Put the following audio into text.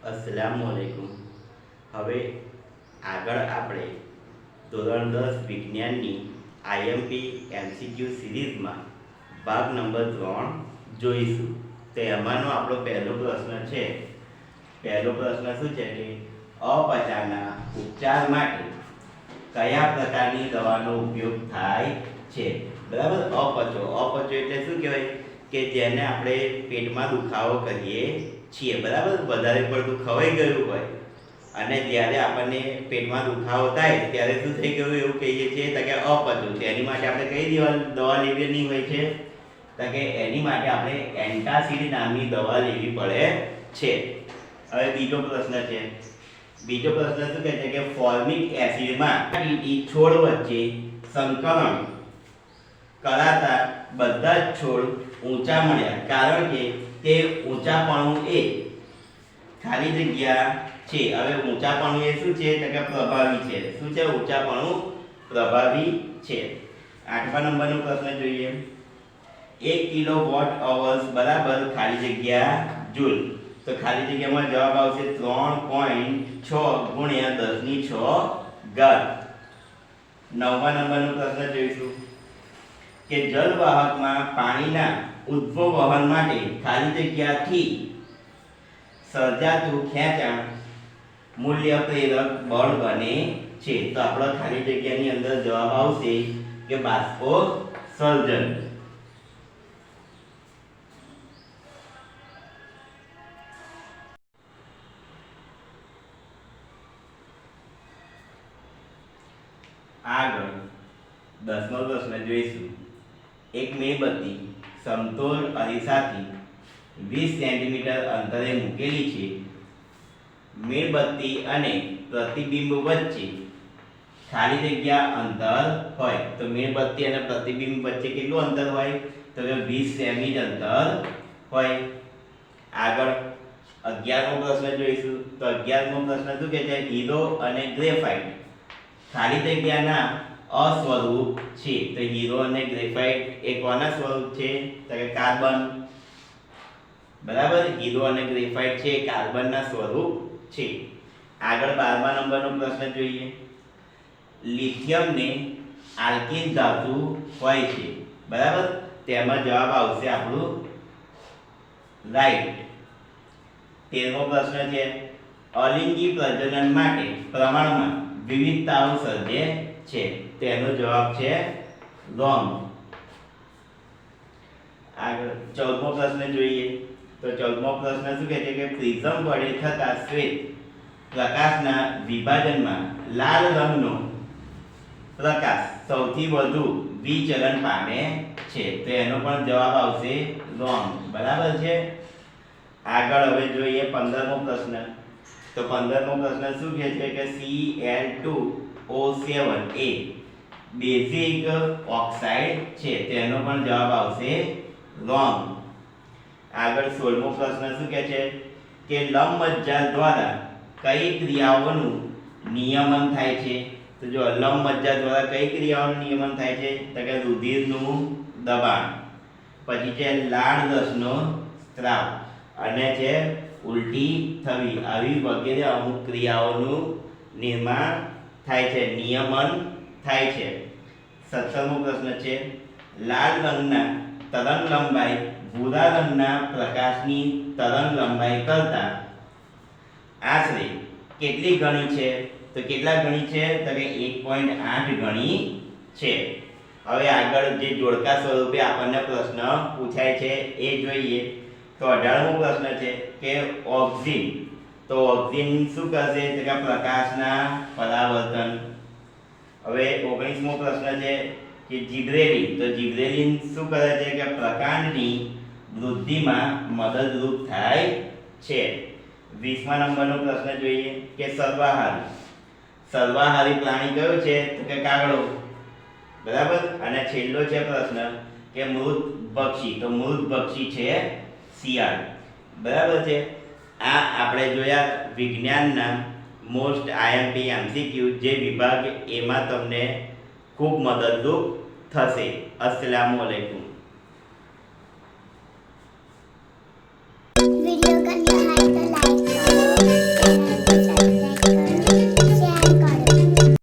અસલામુઅલૈકુમ. હવે આગળ આપણે ધોરણ 10 વિજ્ઞાનની આઈએમપી એમસીક્યુ સિરીઝમાં ભાગ નંબર 3 જોઈશું. તો એમાંનો આપણો પહેલો પ્રશ્ન છે. પહેલો પ્રશ્ન શું છે કે અપચાના ઉપચાર માટે કયા પ્રકારની દવાનો ઉપયોગ થાય છે? બરાબર. અપચો એટલે શું કહેવાય કે જેને આપણે પેટમાં દુખાવો કહીએ છીએ. બરાબર. વધારે પડતું ખવાઈ ગયું હોય અને જ્યારે આપણને પેટમાં દુખાવો થાય ત્યારે શું થઈ ગયું એવું કહીએ છીએ તો કે અપચો. તેની માટે આપણે કઈ દવા લેવાની હોય છે? તો કે એની માટે આપણે એન્ટાસિડ નામની દવા લેવી પડે છે. હવે બીજો પ્રશ્ન છે. બીજો પ્રશ્ન શું કહે છે કે ફોર્મિક એસિડમાં છોડ વચ્ચે સંકલન કરાતા બધા જ છોડ ઊંચા મળ્યા, કારણ કે તે ઊંચાપણું એ ખાલી જગ્યા છે. હવે ઊંચાપણું એ શું છે તો કે પ્રભાવી છે. શું છે? ઊંચાપણું પ્રભાવી છે. 8મા નંબરનો પ્રશ્ન જોઈએ. 1 કિલોવોટ અવર્સ બરાબર ખાલી જગ્યા જૂલ. તો ખાલી જગ્યામાં જવાબ આવશે 3.6 ગુણ્યા 10⁶ ઘાત. 9મા નંબરનો પ્રશ્ન જોઈશું કે જલવાહકમાં પાણીના ઉદ્ભવ વહન માટે ખાલી જગ્યાથી સર્જાતું ખેંચાણ મૂલ્ય પ્રેરક બળ બને છે. તો આપણો ખાલી જગ્યાની અંદર જવાબ આવશે કે બાષ્પોત્સર્જન. આગળ 10મો પ્રશ્ન જોઈશું. એક મીણબત્તી સમતોલ અરીસાથી 20 સેન્ટીમીટર અંતરે મૂકેલી છે. મીણબત્તી અને પ્રતિબિંબ વચ્ચે ખાલી જગ્યા અંતર હોય તો મીણબત્તી અને પ્રતિબિંબ વચ્ચે કેટલું અંતર હોય? તો કે 20 સેમી અંતર હોય. આગળ 11મો પ્રશ્ન જોઈશું. તો 11મો પ્રશ્ન શું કહે છે? હીરો અને ગ્રેફાઇટ ખાલી જગ્યાના અસ્વરૂપ છે. તો હીરો અને ગ્રેફાઇટ એ કોના સ્વરૂપ છે? તો કે કાર્બન. બરાબર. હીરો અને ગ્રેફાઇટ છે કાર્બનના સ્વરૂપ છે. આગળ 12મા નંબરનો પ્રશ્ન જોઈએ. લિથિયમને આલ્કિન ધાતુ હોય છે. બરાબર. તેમાં જવાબ આવશે આપણું રાઈટ. 13મો પ્રશ્ન છે. અલિંગી પ્રજનન માટે પ્રમાણમાં વિવિધતાઓ સર્જે છે. તેનો જવાબ છે રોંગ. આગળ 14મો પ્રશ્ન જોઈએ. તો 14મો પ્રશ્ન શું કહે છે કે પ્રિઝમ વડે થતા શ્વેત પ્રકાશના વિભાજનમાં લાલ રંગનો પ્રકાશ સૌથી વધુ વિચલન પામે છે. તો એનો પણ જવાબ આવશે રોંગ. બરાબર છે. આગળ હવે જોઈએ 15મો પ્રશ્ન. તો 15મો પ્રશ્ન શું કહે છે કે Cl2O7 એ બેઝિક ઓક્સાઇડ છે. તેનો પણ જવાબ આવશે રોંગ. આગળ 16મો પ્રશ્ન શું કહે છે કે લંબમજ્જા દ્વારા કઈ ક્રિયાઓનું નિયમન થાય છે? તો જો લંબમજ્જા દ્વારા કઈ ક્રિયાઓનું નિયમન થાય છે? તો કે રુધિરનું દબાણ, પછી છે લાળ રસનો સ્ત્રાવ અને છે ઉલટી થવી. આવી વગેરે અમુક ક્રિયાઓનું નિર્માણ થાય છે, નિયમન થાય છે. 17મો પ્રશ્ન છે. લાલ રંગના તરંગ લંબાઈ ભૂરા રંગના પ્રકાશની તરંગ લંબાઈ કરતાં આશરે કેટલી ગણી છે? તો કેટલા ગણી છે? તો કે 1.8 ગણી છે. હવે આગળ જે જોડકા સ્વરૂપે આપણને પ્રશ્ન પૂછાય છે એ જોઈએ. તો 18મો પ્રશ્ન છે કે ઓક્સિન. તો ઓક્સિન શું કરશે? તો કે પ્રકાશના પરાવર્તન. હવે 19મો પ્રશ્ન છે કે જીબ્રેલિન. તો જીબ્રેલિન શું કરે છે? કે પ્રકાંડની વૃદ્ધિમાં મદદરૂપ થાય છે. 20મા નંબરનો પ્રશ્ન જોઈએ કે સર્વાહારી પ્રાણી કયો છે? તો કે કાગડો. બરાબર. અને છેલ્લો છે પ્રશ્ન કે મૃત પક્ષી. તો મૃત પક્ષી છે શિયાળ. બરાબર છે. આ આપણે જોયા વિજ્ઞાનના મોસ્ટ આઈએમપી એમસીક્યુ જે વિભાગ એમાં તમને ખૂબ મદદરૂપ થશે. અસ્સલામુ અલૈકુમ.